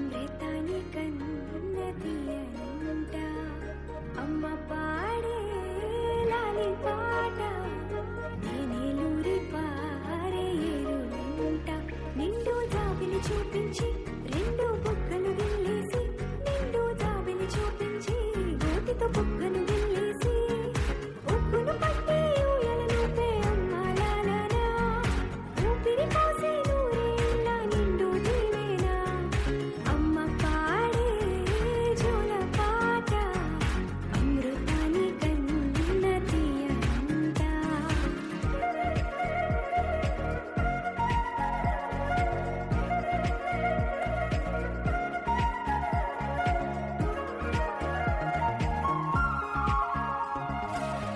అమృతాని కన్నదియనంట అమ్మ పాడే లాలి పాట నేనేలూరి పారే ఏరునంట నిండు జాబిలి చూపించి రెండు బుగ్గలు గిల్లేసి నిండు జాబిలి చూపించి గోటితో బుగ్గను గిల్లేసి ఉప్పును పట్టి ఊయలను పే అమ్మాలాలనా ఊపిరి పోసి నూరేళ్ళ నిండు జీవేనా అమ్మ పాడే జోల పాట అమృతాని కన్న తీయనంట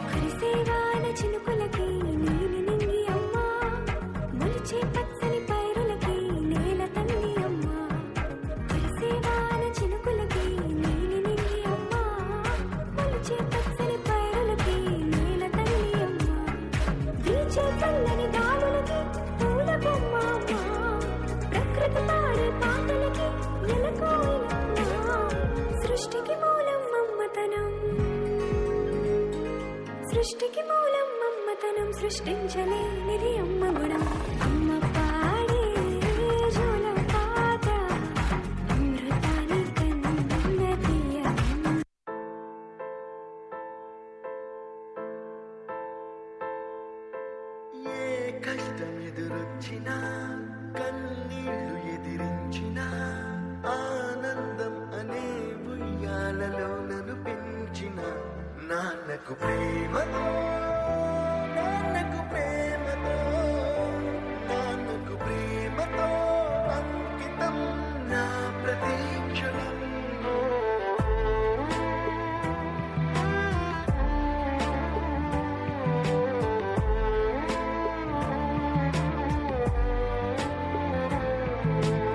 హరిసేవాన చినుకులకి నీలి నింగి అమ్మ మొలిచే పచ్చని పైరులకి నేల తల్లి అమ్మ హరిసేవాన చినుకులకి నీలి నింగి అమ్మ మొలిచే పచ్చని పైరులకి నేల తల్లి అమ్మ వీచే చల్లని గాలులకి పూల బొమ్మ అమ్మ ప్రకృతి పాడే పాటలకి నెలకోయిలమ్మ సృష్టికి మూలం మమ్మతనం సృష్టికి మూలం మమ్మతనం సృష్టించలేనిది అమ్మ గుణం అమ్మ పాడే జోల పాట అమృతాని కన్న తీయనంట ఏ కష్టం ఎదురొచ్చినా కన్నీళ్లు ఎదిరించినా ఆనందం అనే ఉయ్యాలలో నన్ను పెంచిన నాన్నకు ప్రేమతో నాన్నకు ప్రేమతో నాన్నకు ప్రేమతో అంకితం నా ప్రతీక్షణం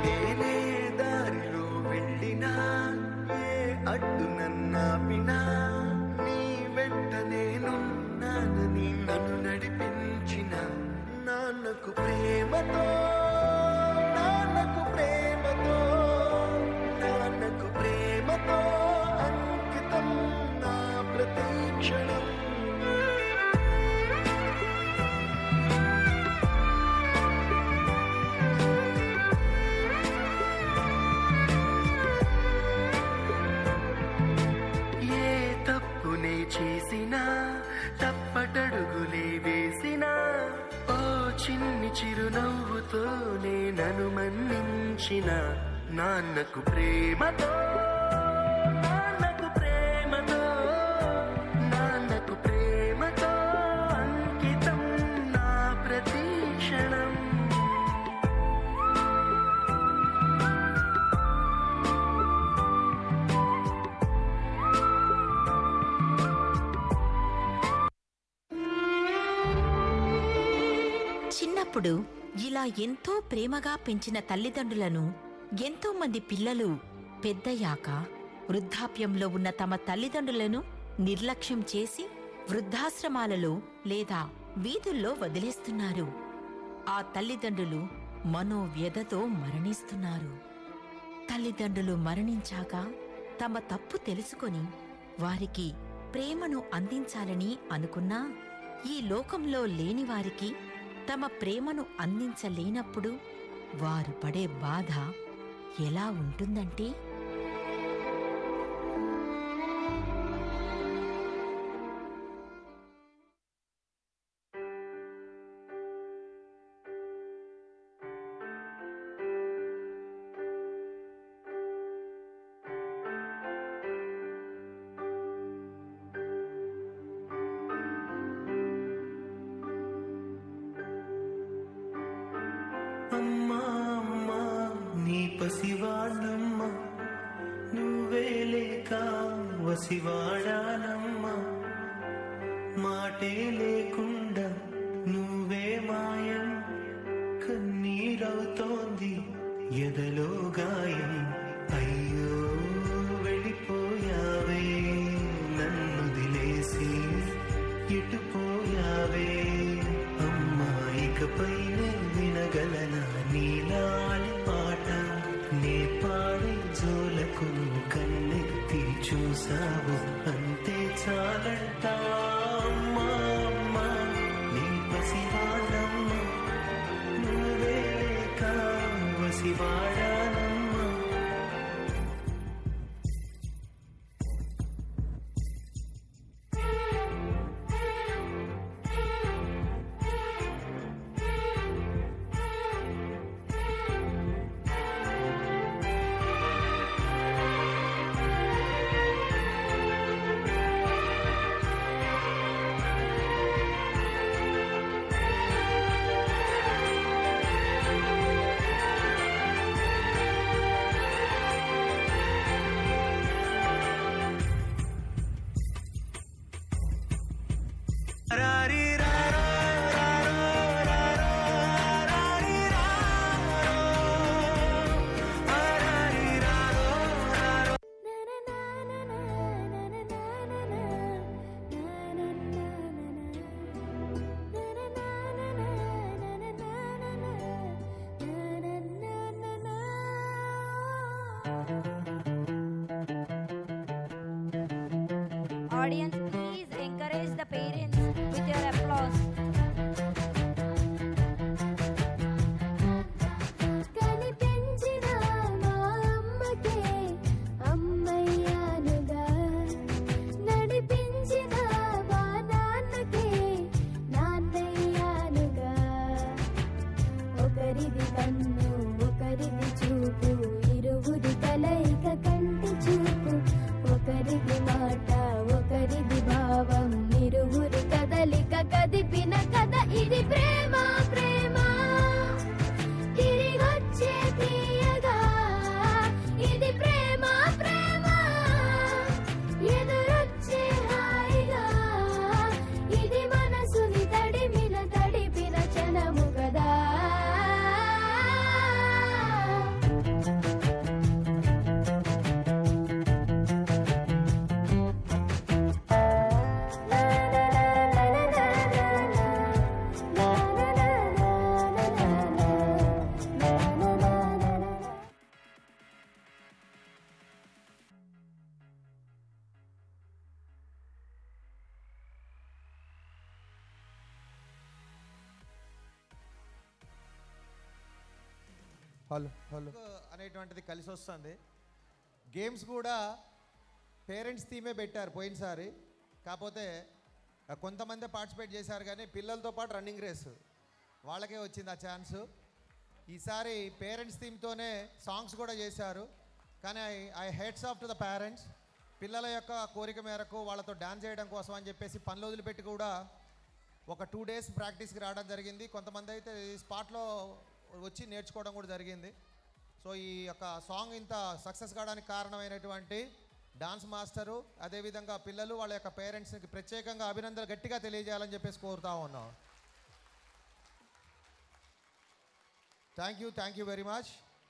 నేనే దారిలో వెళ్ళినా ఏ అడ్డు నన్నాపినా నీ వెంట నేనున్నానని నన్ను నడిపించిన నాన్నకు ప్రేమతో నాన్నకు ప్రేమతో నాన్నకు ప్రేమతో అంకితం నా ప్రతీక్షణం ఏ తప్పునే చేసినా తప్పటడుగులే వేసినా ఓ చిన్ని చిరునవ్వుతోనే నన్ను మన్నించిన నాన్నకు ప్రేమతో నాన్నకు ప్రేమతో నాన్నకు ప్రేమతో అంకితం నా ప్రతీక్షణం చిన్నప్పుడు ఇలా ఎంతో ప్రేమగా పెంచిన తల్లిదండ్రులను ఎంతో మంది పిల్లలు పెద్దయ్యాక వృద్ధాప్యంలో ఉన్న తమ తల్లిదండ్రులను నిర్లక్ష్యం చేసి వృద్ధాశ్రమాలలో లేదా వీధుల్లో వదిలేస్తున్నారు. ఆ తల్లిదండ్రులు మనోవ్యధతో మరణిస్తున్నారు. తల్లిదండ్రులు మరణించాక తమ తప్పు తెలుసుకొని వారికి ప్రేమను అందించాలని అనుకున్నా ఈ లోకంలో లేని వారికి తమ ప్రేమను అందించలేనప్పుడు వారు పడే బాధ ఎలా ఉంటుందంటే అమ్మా అమ్మా నీ పసివాళ్ళమ్మా నువ్వే లేక వసివాడానమ్మా మాటే లేకుండా నువ్వే మాయం కన్నీరవుతోంది ఎదలో గాయం అయ్యో వెళ్ళిపోయావే నన్ను దిలేసి ఎటుపోయావే అమ్మా ఇకపైనే వినగలనా నీలాలి పాట నే పాడే చాలంట అమ్మా అమ్మా నీ పసివాళ్ళమ్మ నువ్వే లేక వసివాడానమ్మా Audience, please encourage the parents with your applause. కనిపించిన మా అమ్మకే అమ్మయ్యానుగా నడిపించిన మా నాన్నకే నాన్నయ్యానుగా ఒకరిది కన్ను ఒకరిది చూపు ఇరువురి కలయిక కంటి చూపు ఒకరిది మాట ఒకరిది భావం ఇరువురి కదలిక కదిపిన కథ ఇది ప్రేమ ప్రేమ తిరిగొచ్చే తీయగా ఇది ప్రేమ ప్రేమ ఎదురొచ్చే హాయిగా ఇది మనసుని తడిపిన క్షణము కదా హలో హలో అనేటువంటిది కలిసి వస్తుంది. గేమ్స్ కూడా పేరెంట్స్ థీమే పెట్టారు పోయినసారి, కాకపోతే కొంతమంది పార్టిసిపేట్ చేశారు కానీ పిల్లలతో పాటు రన్నింగ్ రేస్ వాళ్ళకే వచ్చింది ఆ ఛాన్సు. ఈసారి పేరెంట్స్ థీమ్తోనే సాంగ్స్ కూడా చేశారు, కానీ I heads off to the parents. పిల్లల యొక్క కోరిక మేరకు వాళ్ళతో డాన్స్ చేయడం కోసం అని చెప్పేసి పనులు వదిలిపెట్టి కూడా ఒక 2 days ప్రాక్టీస్కి రావడం జరిగింది. కొంతమంది అయితే ఈ స్పాట్లో వచ్చి నేర్చుకోవడం కూడా జరిగింది. సో ఈ యొక్క సాంగ్ ఇంత సక్సెస్ కావడానికి కారణమైనటువంటి డాన్స్ మాస్టరు, అదేవిధంగా పిల్లలు వాళ్ళ యొక్క పేరెంట్స్కి ప్రత్యేకంగా అభినందనలు గట్టిగా తెలియజేయాలని చెప్పేసి కోరుతా ఉన్నాం. Thank you very much.